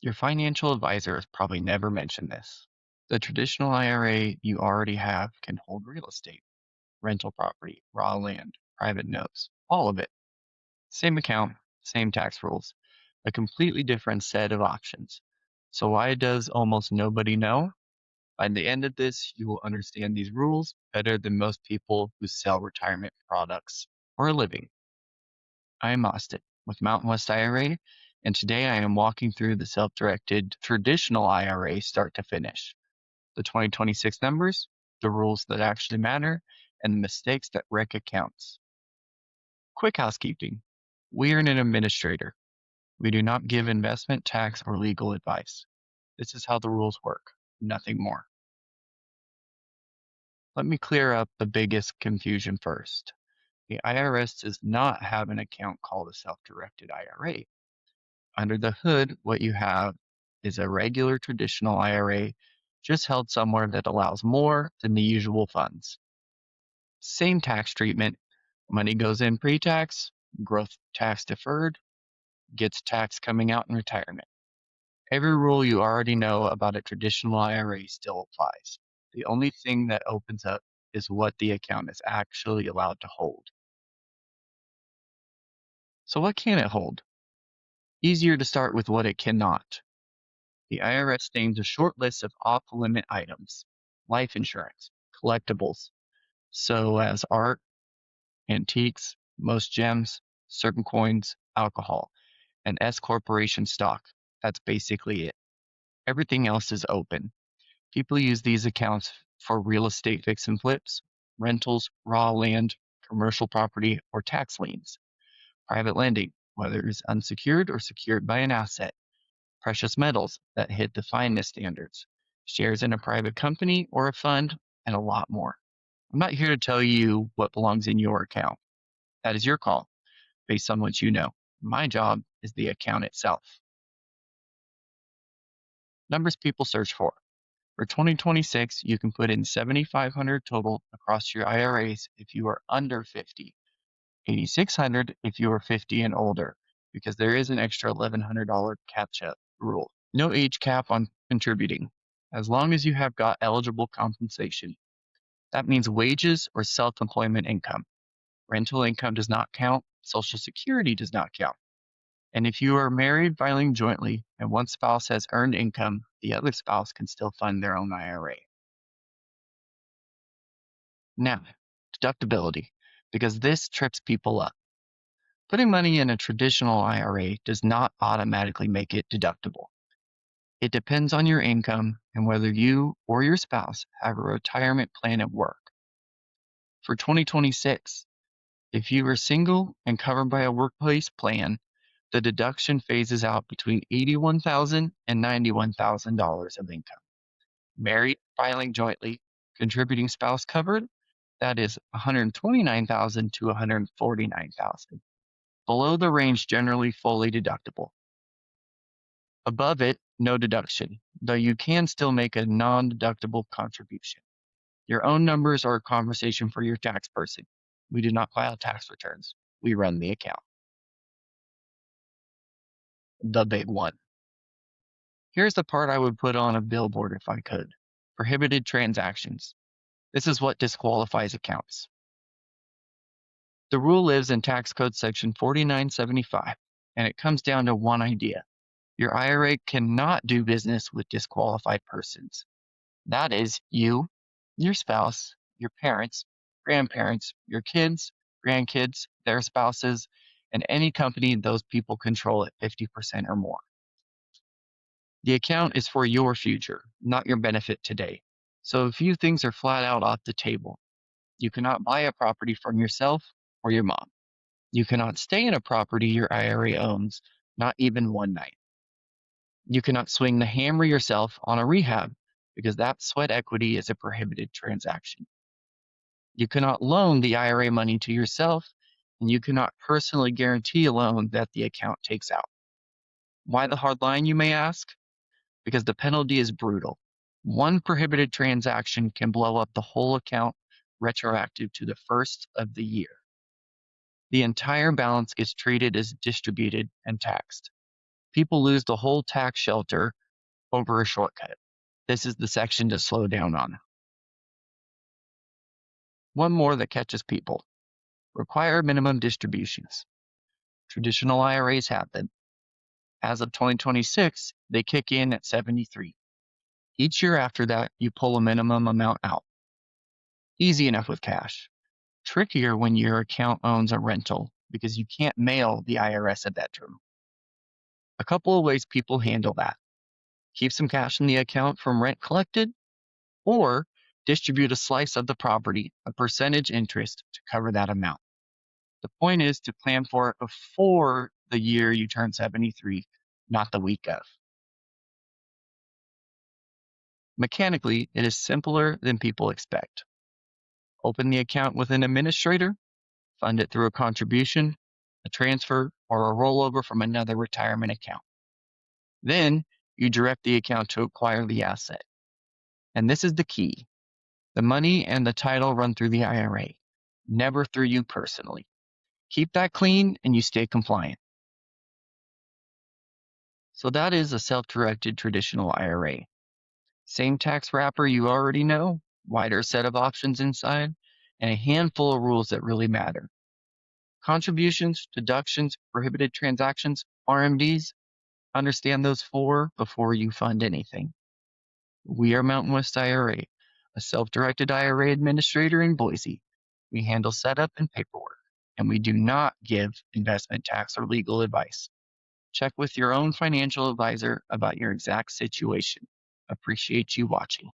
Your financial advisor has probably never mentioned this. The traditional IRA you already have can hold real estate, rental property, raw land, private notes, all of it. Same account, same tax rules, a completely different set of options. So why does almost nobody know? By the end of this, you will understand these rules better than most people who sell retirement products for a living. I am Austin with Mountain West IRA, and today I am walking through the self-directed traditional IRA start to finish. The 2026 numbers, the rules that actually matter, and the mistakes that wreck accounts. Quick housekeeping. We are an administrator. We do not give investment, tax, or legal advice. This is how the rules work, nothing more. Let me clear up the biggest confusion first. The IRS does not have an account called a self-directed IRA. Under the hood, what you have is a regular traditional IRA, just held somewhere that allows more than the usual funds. Same tax treatment. Money goes in pre-tax, growth tax deferred, gets tax coming out in retirement. Every rule you already know about a traditional IRA still applies. The only thing that opens up is what the account is actually allowed to hold. So what can it hold? Easier to start with what it cannot. The IRS names a short list of off-limit items: life insurance, collectibles, so as art, antiques, most gems, certain coins, alcohol, and S corporation stock. That's basically it. Everything else is open. People use these accounts for real estate fix and flips, rentals, raw land, commercial property, or tax liens. Private lending, whether it's unsecured or secured by an asset. Precious metals that hit the fineness standards. Shares in a private company or a fund, and a lot more. I'm not here to tell you what belongs in your account. That is your call, based on what you know. My job is the account itself. Numbers people search for. For 2026, you can put in $7,500 total across your IRAs if you are under 50, $8,600 if you are 50 and older, because there is an extra $1,100 catch-up rule. No age cap on contributing, as long as you have got eligible compensation. That means wages or self-employment income. Rental income does not count. Social Security does not count. And if you are married filing jointly and one spouse has earned income, the other spouse can still fund their own IRA. Now, deductibility, because this trips people up. Putting money in a traditional IRA does not automatically make it deductible. It depends on your income and whether you or your spouse have a retirement plan at work. For 2026, if you are single and covered by a workplace plan, the deduction phases out between $81,000 and $91,000 of income. Married, filing jointly, contributing spouse covered, that is $129,000 to $149,000. Below the range, generally fully deductible. Above it, no deduction, though you can still make a non-deductible contribution. Your own numbers are a conversation for your tax person. We do not file tax returns. We run the account. The big one. Here's the part I would put on a billboard if I could. Prohibited transactions. This is what disqualifies accounts. The rule lives in Tax Code Section 4975, and it comes down to one idea. Your IRA cannot do business with disqualified persons. That is, you, your spouse, your parents, grandparents, your kids, grandkids, their spouses, and any company those people control at 50% or more. The account is for your future, not your benefit today. So a few things are flat out off the table. You cannot buy a property from yourself or your mom. You cannot stay in a property your IRA owns, not even one night. You cannot swing the hammer yourself on a rehab because that sweat equity is a prohibited transaction. You cannot loan the IRA money to yourself, and you cannot personally guarantee a loan that the account takes out. Why the hard line, you may ask? Because the penalty is brutal. One prohibited transaction can blow up the whole account retroactive to the first of the year. The entire balance gets treated as distributed and taxed. People lose the whole tax shelter over a shortcut. This is the section to slow down on. One more that catches people. Require minimum distributions. Traditional IRAs have them. As of 2026, they kick in at 73. Each year after that, you pull a minimum amount out. Easy enough with cash. Trickier when your account owns a rental because you can't mail the IRS a bedroom. A couple of ways people handle that. Keep some cash in the account from rent collected, or distribute a slice of the property, a percentage interest to cover that amount. The point is to plan for it before the year you turn 73, not the week of. Mechanically, it is simpler than people expect. Open the account with an administrator, fund it through a contribution, a transfer, or a rollover from another retirement account. Then you direct the account to acquire the asset. And this is the key. The money and the title run through the IRA, never through you personally. Keep that clean and you stay compliant. So that is a self-directed traditional IRA. Same tax wrapper you already know, wider set of options inside, and a handful of rules that really matter. Contributions, deductions, prohibited transactions, RMDs, understand those 4 before you fund anything. We are Mountain West IRA, a self-directed IRA administrator in Boise. We handle setup and paperwork, and we do not give investment tax or legal advice. Check with your own financial advisor about your exact situation. Appreciate you watching.